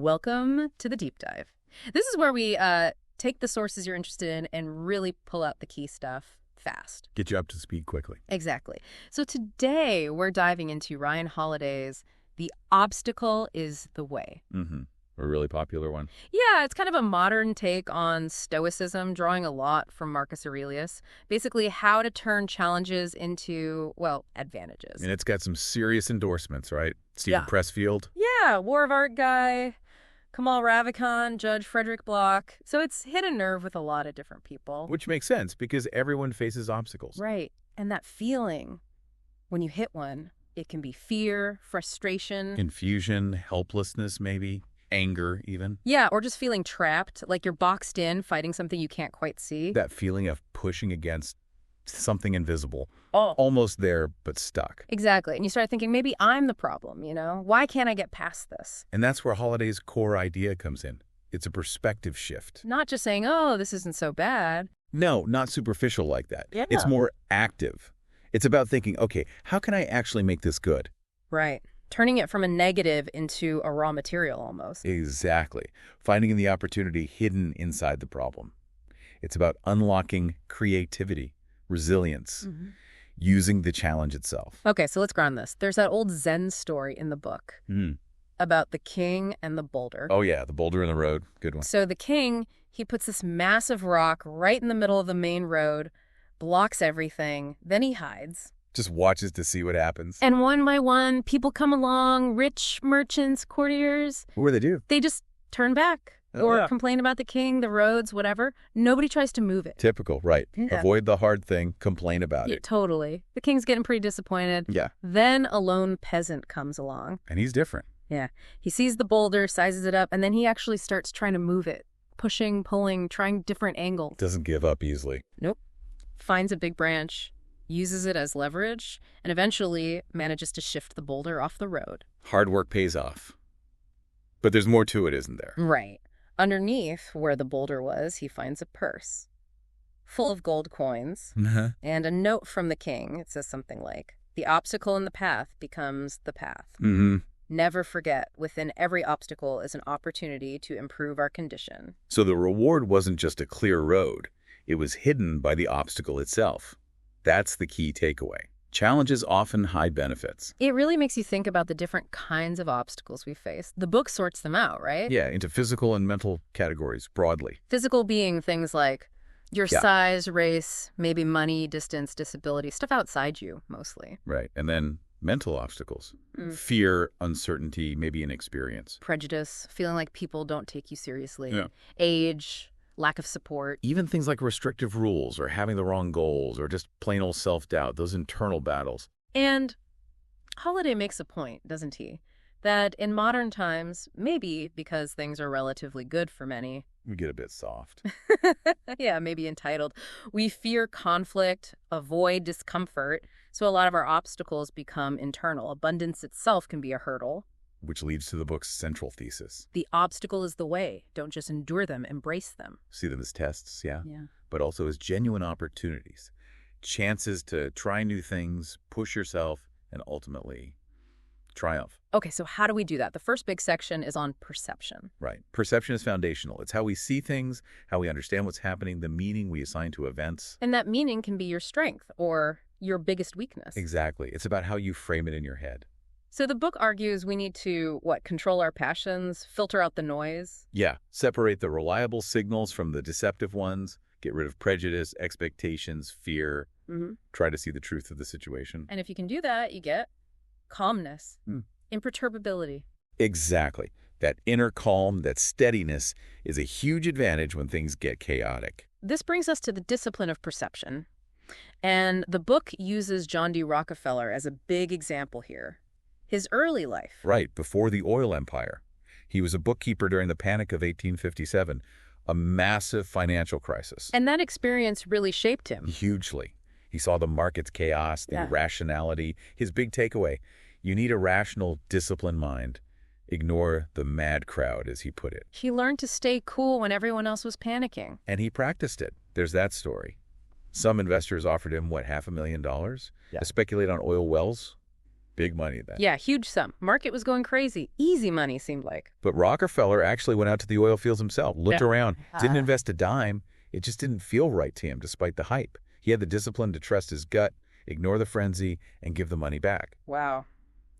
Welcome to the deep dive. This is where we take the sources you're interested in and really pull out the key stuff fast. Get you up to speed quickly. Exactly. So today we're diving into Ryan Holiday's The Obstacle is the Way. Mm-hmm. A really popular one. Yeah, it's kind of a modern take on Stoicism, drawing a lot from Marcus Aurelius. Basically, how to turn challenges into, well, advantages. And it's got some serious endorsements, right? Stephen Pressfield. Yeah, War of Art guy, Kamal Ravikant, Judge Frederick Block. So it's hit a nerve with a lot of different people. Which makes sense because everyone faces obstacles. Right. And that feeling when you hit one, it can be fear, frustration. Confusion, helplessness maybe. Anger, even. Yeah, or just feeling trapped, like you're boxed in, fighting something you can't quite see. That feeling of pushing against something invisible. Oh. Almost there, but stuck. Exactly. And you start thinking, maybe I'm the problem, you know? Why can't I get past this? And that's where Holiday's core idea comes in. It's a perspective shift. Not just saying, oh, this isn't so bad. No, not superficial like that. Yeah. It's more active. It's about thinking, okay, how can I actually make this good? Right. Turning it from a negative into a raw material almost. Exactly. Finding the opportunity hidden inside the problem. It's about unlocking creativity, resilience, using the challenge itself. Okay, so let's ground this. There's that old Zen story in the book about the king and the boulder. Oh, yeah, the boulder in the road. Good one. So the king, he puts this massive rock right in the middle of the main road, blocks everything, then he hides. Just watches to see what happens. And one by one, people come along, rich merchants, courtiers. What do they do? They just turn back or complain about the king, the roads, whatever. Nobody tries to move it. Typical, right. Yeah. Avoid the hard thing, complain about it. Totally. The king's getting pretty disappointed. Yeah. Then a lone peasant comes along. And he's different. Yeah. He sees the boulder, sizes it up, and then he actually starts trying to move it. Pushing, pulling, trying different angles. Doesn't give up easily. Nope. Finds a big branch, uses it as leverage, and eventually manages to shift the boulder off the road. Hard work pays off. But there's more to it, isn't there? Right. Underneath where the boulder was, he finds a purse full of gold coins and a note from the king. It says something like, "The obstacle in the path becomes the path. Never forget, within every obstacle is an opportunity to improve our condition." So the reward wasn't just a clear road. It was hidden by the obstacle itself. That's the key takeaway. Challenges often hide benefits. It really makes you think about the different kinds of obstacles we face. The book sorts them out, right? Yeah, into physical and mental categories broadly. Physical being things like your size, race, maybe money, distance, disability, stuff outside you, mostly. Right. And then mental obstacles. Fear, uncertainty, maybe inexperience. Prejudice, feeling like people don't take you seriously. Yeah. Age, lack of support. Even things like restrictive rules or having the wrong goals or just plain old self-doubt, those internal battles. And Holiday makes a point, doesn't he? That in modern times, maybe because things are relatively good for many. We get a bit soft. Yeah, maybe entitled. We fear conflict, avoid discomfort. So a lot of our obstacles become internal. Abundance itself can be a hurdle. Which leads to the book's central thesis. The obstacle is the way. Don't just endure them, embrace them. See them as tests, yeah? Yeah. But also as genuine opportunities. Chances to try new things, push yourself, and ultimately triumph. Okay, so how do we do that? The first big section is on perception. Right. Perception is foundational. It's how we see things, how we understand what's happening, the meaning we assign to events. And that meaning can be your strength or your biggest weakness. Exactly. It's about how you frame it in your head. So the book argues we need to, control our passions, filter out the noise? Yeah. Separate the reliable signals from the deceptive ones, get rid of prejudice, expectations, fear, try to see the truth of the situation. And if you can do that, you get calmness, imperturbability. Exactly. That inner calm, that steadiness is a huge advantage when things get chaotic. This brings us to the discipline of perception. And the book uses John D. Rockefeller as a big example here. His early life. Right, before the oil empire. He was a bookkeeper during the Panic of 1857, a massive financial crisis. And that experience really shaped him. Hugely. He saw the market's chaos, the irrationality. His big takeaway, you need a rational, disciplined mind. Ignore the mad crowd, as he put it. He learned to stay cool when everyone else was panicking. And he practiced it. There's that story. Some investors offered him, $500,000? Yeah. To speculate on oil wells? Big money then. Yeah, huge sum. Market was going crazy. Easy money, seemed like. But Rockefeller actually went out to the oil fields himself, looked around, didn't invest a dime. It just didn't feel right to him despite the hype. He had the discipline to trust his gut, ignore the frenzy, and give the money back. Wow.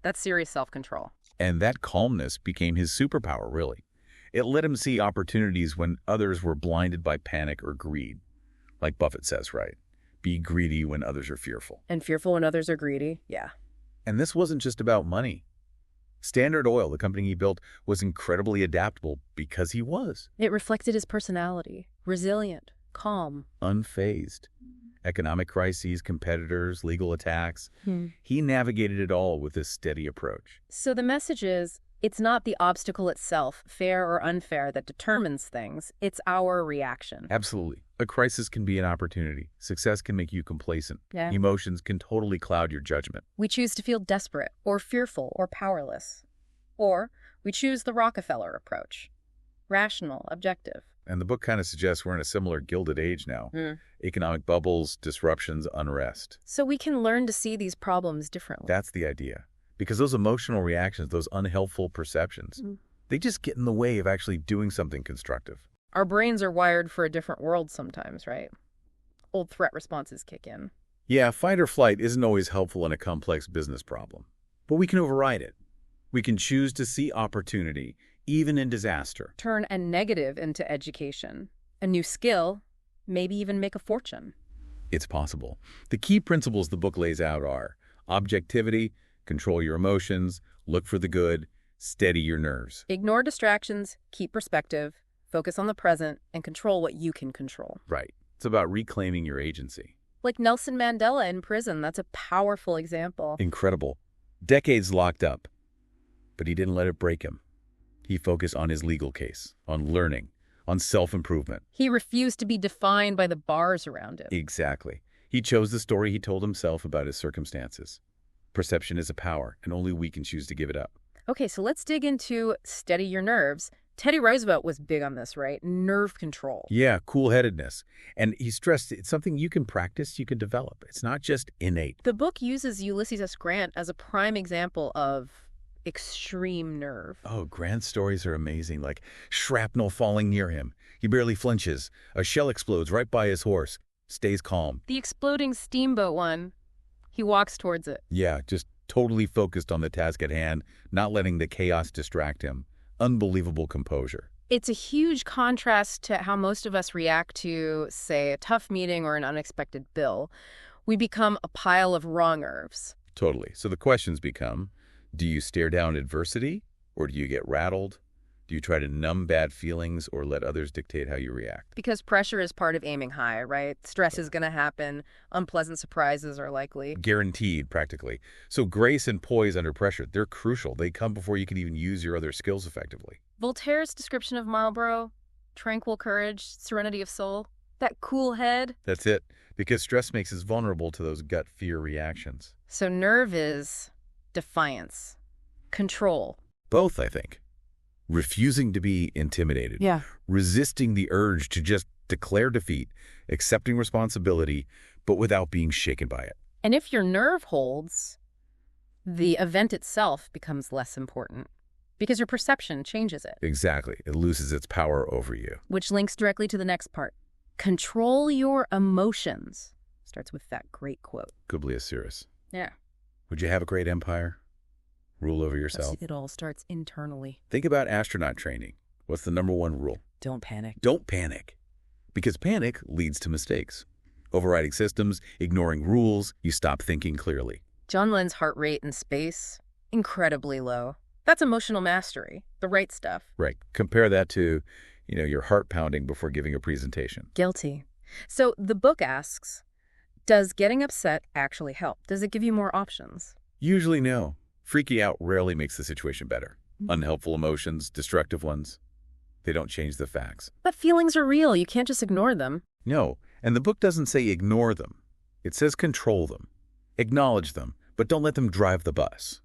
That's serious self-control. And that calmness became his superpower, really. It let him see opportunities when others were blinded by panic or greed. Like Buffett says, right? Be greedy when others are fearful. And fearful when others are greedy? Yeah. And this wasn't just about money. Standard Oil, the company he built, was incredibly adaptable because he was. It reflected his personality. Resilient, calm. Unfazed. Economic crises, competitors, legal attacks. He navigated it all with this steady approach. So the message is, it's not the obstacle itself, fair or unfair, that determines things. It's our reaction. Absolutely. A crisis can be an opportunity. Success can make you complacent. Yeah. Emotions can totally cloud your judgment. We choose to feel desperate or fearful or powerless. Or we choose the Rockefeller approach. Rational, objective. And the book kind of suggests we're in a similar Gilded Age now. Economic bubbles, disruptions, unrest. So we can learn to see these problems differently. That's the idea. Because those emotional reactions, those unhelpful perceptions, they just get in the way of actually doing something constructive. Our brains are wired for a different world sometimes, right? Old threat responses kick in. Yeah, fight or flight isn't always helpful in a complex business problem. But we can override it. We can choose to see opportunity, even in disaster. Turn a negative into education, a new skill, maybe even make a fortune. It's possible. The key principles the book lays out are objectivity, control your emotions, look for the good, steady your nerves. Ignore distractions, keep perspective, focus on the present, and control what you can control. Right. It's about reclaiming your agency. Like Nelson Mandela in prison, that's a powerful example. Incredible. Decades locked up. But he didn't let it break him. He focused on his legal case, on learning, on self-improvement. He refused to be defined by the bars around him. Exactly. He chose the story he told himself about his circumstances. Perception is a power, and only we can choose to give it up. Okay, so let's dig into steady your nerves. Teddy Roosevelt was big on this, right? Nerve control. Yeah, cool-headedness. And he stressed it's something you can practice, you can develop. It's not just innate. The book uses Ulysses S. Grant as a prime example of extreme nerve. Oh, Grant's stories are amazing, like shrapnel falling near him. He barely flinches. A shell explodes right by his horse. Stays calm. The exploding steamboat one, he walks towards it. Yeah, just totally focused on the task at hand, not letting the chaos distract him. Unbelievable composure. It's a huge contrast to how most of us react to, say, a tough meeting or an unexpected bill. We become a pile of raw nerves. Totally. So the questions become, do you stare down adversity, or do you get rattled? Do you try to numb bad feelings or let others dictate how you react? Because pressure is part of aiming high, right? Stress is going to happen. Unpleasant surprises are likely. Guaranteed, practically. So grace and poise under pressure, they're crucial. They come before you can even use your other skills effectively. Voltaire's description of Marlborough, tranquil courage, serenity of soul, that cool head. That's it. Because stress makes us vulnerable to those gut fear reactions. So nerve is defiance, control. Both, I think. Refusing to be intimidated. Yeah. Resisting the urge to just declare defeat, accepting responsibility, but without being shaken by it. And if your nerve holds, the event itself becomes less important because your perception changes it. Exactly. It loses its power over you. Which links directly to the next part. Control your emotions. Starts with that great quote. Publius Syrus. Yeah. Would you have a great empire? Rule over yourself. It all starts internally. Think about astronaut training. What's the number one rule? Don't panic. Don't panic. Because panic leads to mistakes. Overriding systems, ignoring rules, you stop thinking clearly. John Glenn's heart rate in space, incredibly low. That's emotional mastery, the right stuff. Right. Compare that to, your heart pounding before giving a presentation. Guilty. So the book asks, does getting upset actually help? Does it give you more options? Usually no. Freaking out rarely makes the situation better. Unhelpful emotions, destructive ones, they don't change the facts. But feelings are real. You can't just ignore them. No, and the book doesn't say ignore them. It says control them. Acknowledge them, but don't let them drive the bus.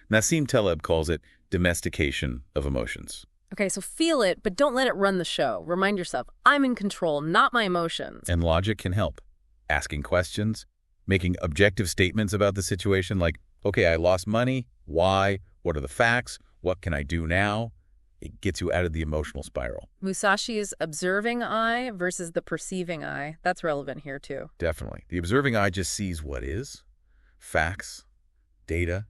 Nassim Taleb calls it domestication of emotions. Okay, so feel it, but don't let it run the show. Remind yourself, I'm in control, not my emotions. And logic can help. Asking questions, making objective statements about the situation like, Okay, I lost money. Why? What are the facts? What can I do now? It gets you out of the emotional spiral. Musashi's observing eye versus the perceiving eye. That's relevant here, too. Definitely. The observing eye just sees what is, facts, data.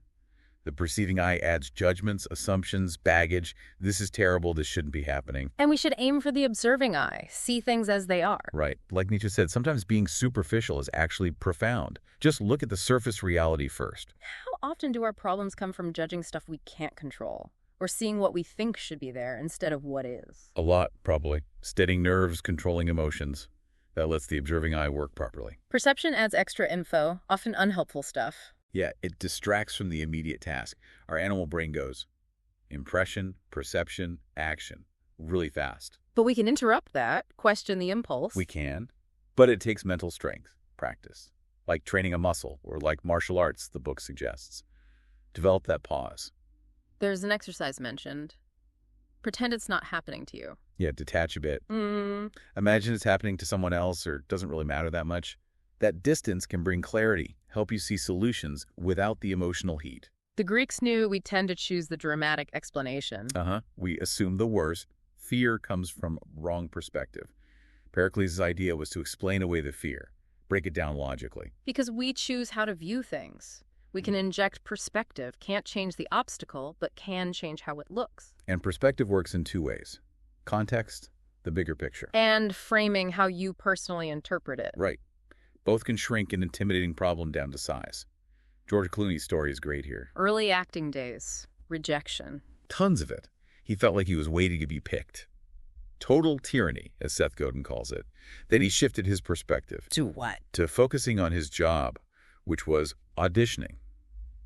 The perceiving eye adds judgments, assumptions, baggage. This is terrible. This shouldn't be happening. And we should aim for the observing eye, see things as they are. Right. Like Nietzsche said, sometimes being superficial is actually profound. Just look at the surface reality first. How often do our problems come from judging stuff we can't control, or seeing what we think should be there instead of what is? A lot, probably. Steadying nerves, controlling emotions. That lets the observing eye work properly. Perception adds extra info, often unhelpful stuff. Yeah, it distracts from the immediate task. Our animal brain goes impression, perception, action, really fast. But we can interrupt that, question the impulse. We can, but it takes mental strength, practice, like training a muscle or like martial arts, the book suggests. Develop that pause. There's an exercise mentioned. Pretend it's not happening to you. Yeah, detach a bit. Imagine it's happening to someone else or it doesn't really matter that much. That distance can bring clarity, help you see solutions without the emotional heat. The Greeks knew we tend to choose the dramatic explanation. We assume the worst. Fear comes from wrong perspective. Pericles' idea was to explain away the fear, break it down logically. Because we choose how to view things. We can inject perspective, can't change the obstacle, but can change how it looks. And perspective works in two ways. Context, the bigger picture. And framing how you personally interpret it. Right. Both can shrink an intimidating problem down to size. George Clooney's story is great here. Early acting days. Rejection. Tons of it. He felt like he was waiting to be picked. Total tyranny, as Seth Godin calls it. Then he shifted his perspective. To what? To focusing on his job, which was auditioning.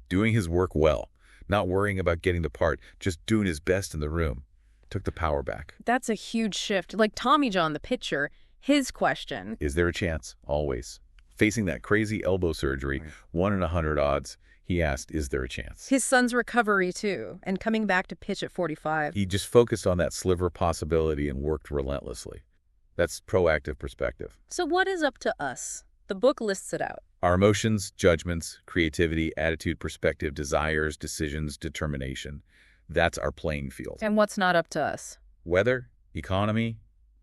Doing his work well. Not worrying about getting the part, just doing his best in the room. Took the power back. That's a huge shift. Like Tommy John, the pitcher, his question. Is there a chance? Always. Facing that crazy elbow surgery, 1 in 100 odds, he asked, is there a chance? His son's recovery, too, and coming back to pitch at 45. He just focused on that sliver possibility and worked relentlessly. That's proactive perspective. So what is up to us? The book lists it out. Our emotions, judgments, creativity, attitude, perspective, desires, decisions, determination. That's our playing field. And what's not up to us? Weather, economy,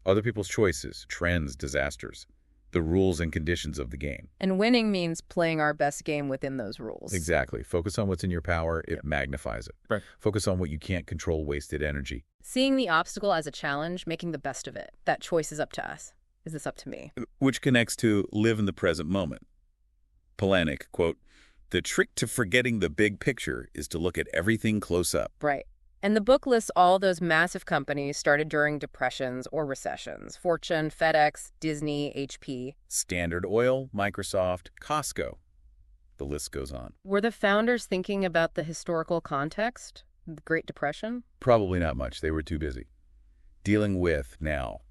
other people's choices, trends, disasters. The rules and conditions of the game. And winning means playing our best game within those rules. Exactly. Focus on what's in your power, it magnifies it. Right. Focus on what you can't control, wasted energy. Seeing the obstacle as a challenge, making the best of it. That choice is up to us. Is this up to me? Which connects to live in the present moment. Palahniuk, quote, "The trick to forgetting the big picture is to look at everything close up." Right. And the book lists all those massive companies started during depressions or recessions. Fortune, FedEx, Disney, HP. Standard Oil, Microsoft, Costco. The list goes on. Were the founders thinking about the historical context? The Great Depression? Probably not much. They were too busy. Dealing with now.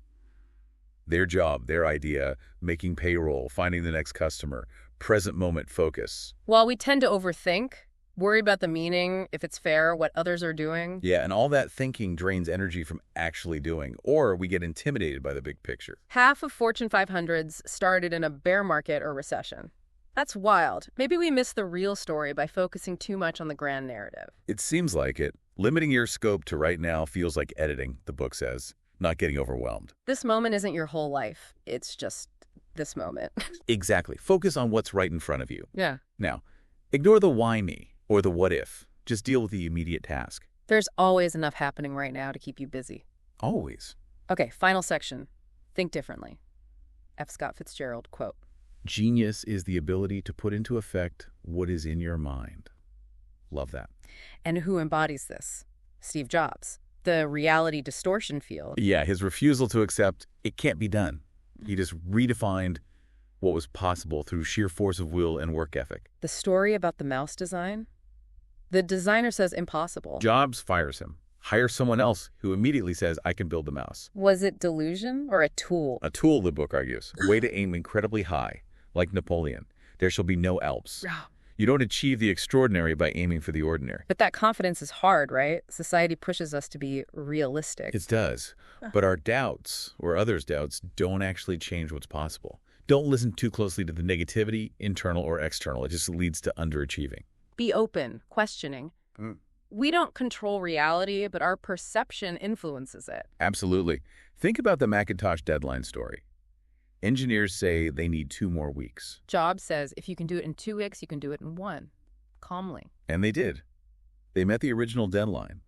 Their job, their idea, making payroll, finding the next customer, present moment focus. While we tend to overthink, worry about the meaning, if it's fair, what others are doing. Yeah, and all that thinking drains energy from actually doing, or we get intimidated by the big picture. Half of Fortune 500s started in a bear market or recession. That's wild. Maybe we miss the real story by focusing too much on the grand narrative. It seems like it. Limiting your scope to right now feels like editing, the book says, not getting overwhelmed. This moment isn't your whole life. It's just this moment. Exactly. Focus on what's right in front of you. Yeah. Now, ignore the why me or the what if. Just deal with the immediate task. There's always enough happening right now to keep you busy. Always. Okay, final section. Think differently. F. Scott Fitzgerald, quote. Genius is the ability to put into effect what is in your mind. Love that. And who embodies this? Steve Jobs. The reality distortion field. Yeah, his refusal to accept it can't be done. He just redefined what was possible through sheer force of will and work ethic. The story about the mouse design? The designer says impossible. Jobs fires him. Hires someone else who immediately says, I can build the mouse. Was it delusion or a tool? A tool, the book argues. A way to aim incredibly high, like Napoleon. There shall be no Alps. You don't achieve the extraordinary by aiming for the ordinary. But that confidence is hard, right? Society pushes us to be realistic. It does. But our doubts, or others' doubts, don't actually change what's possible. Don't listen too closely to the negativity, internal or external. It just leads to underachieving. Be open, questioning. We don't control reality, but our perception influences it. Absolutely. Think about the Macintosh deadline story. Engineers say they need 2 more weeks. Jobs says if you can do it in 2 weeks, you can do it in 1. Calmly. And they did. They met the original deadline.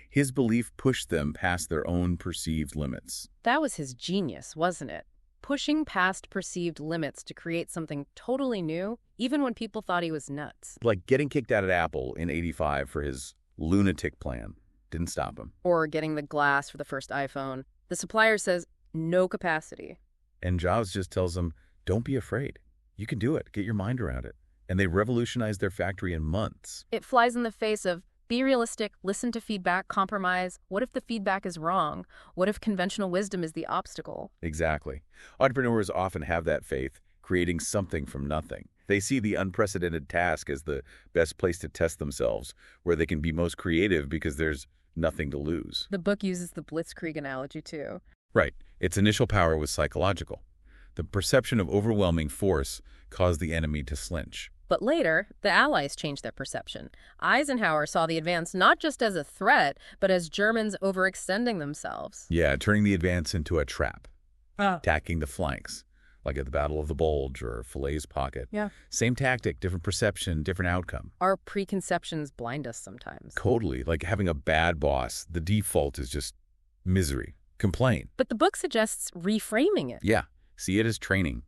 His belief pushed them past their own perceived limits. That was his genius, wasn't it? Pushing past perceived limits to create something totally new, even when people thought he was nuts. Like getting kicked out at Apple in '85 for his lunatic plan didn't stop him. Or getting the glass for the first iPhone. The supplier says, no capacity. And Jobs just tells them, don't be afraid. You can do it. Get your mind around it. And they revolutionized their factory in months. It flies in the face of be realistic, listen to feedback, compromise. What if the feedback is wrong? What if conventional wisdom is the obstacle? Exactly. Entrepreneurs often have that faith, creating something from nothing. They see the unprecedented task as the best place to test themselves, where they can be most creative because there's nothing to lose. The book uses the blitzkrieg analogy too. Right. Its initial power was psychological. The perception of overwhelming force caused the enemy to flinch. But later, the Allies changed their perception. Eisenhower saw the advance not just as a threat, but as Germans overextending themselves. Yeah, turning the advance into a trap. Attacking the flanks, like at the Battle of the Bulge or Falaise Pocket. Yeah. Same tactic, different perception, different outcome. Our preconceptions blind us sometimes. Totally. Like having a bad boss, the default is just misery. Complain. But the book suggests reframing it. Yeah. See it as training.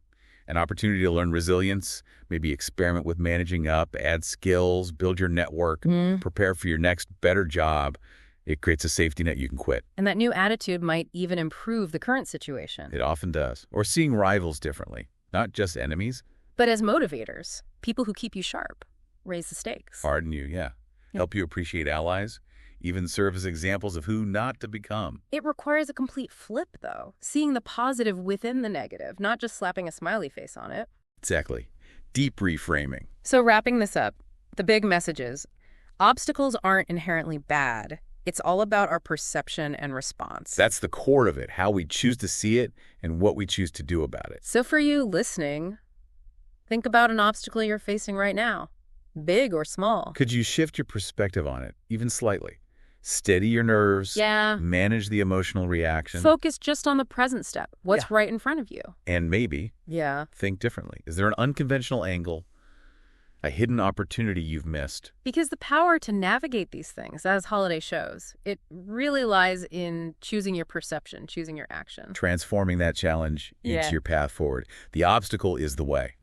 An opportunity to learn resilience, maybe experiment with managing up, add skills, build your network, prepare for your next better job. It creates a safety net you can quit. And that new attitude might even improve the current situation. It often does. Or seeing rivals differently, not just enemies. But as motivators, people who keep you sharp, raise the stakes. Harden you, yeah. Help you appreciate allies, even serve as examples of who not to become. It requires a complete flip, though. Seeing the positive within the negative, not just slapping a smiley face on it. Exactly. Deep reframing. So wrapping this up, the big message is, obstacles aren't inherently bad. It's all about our perception and response. That's the core of it, how we choose to see it and what we choose to do about it. So for you listening, think about an obstacle you're facing right now, big or small. Could you shift your perspective on it, even slightly? Steady your nerves. Yeah. Manage the emotional reaction. Focus just on the present step, what's right in front of you. And maybe think differently. Is there an unconventional angle, a hidden opportunity you've missed? Because the power to navigate these things, as Holiday shows, it really lies in choosing your perception, choosing your action. Transforming that challenge into your path forward. The obstacle is the way.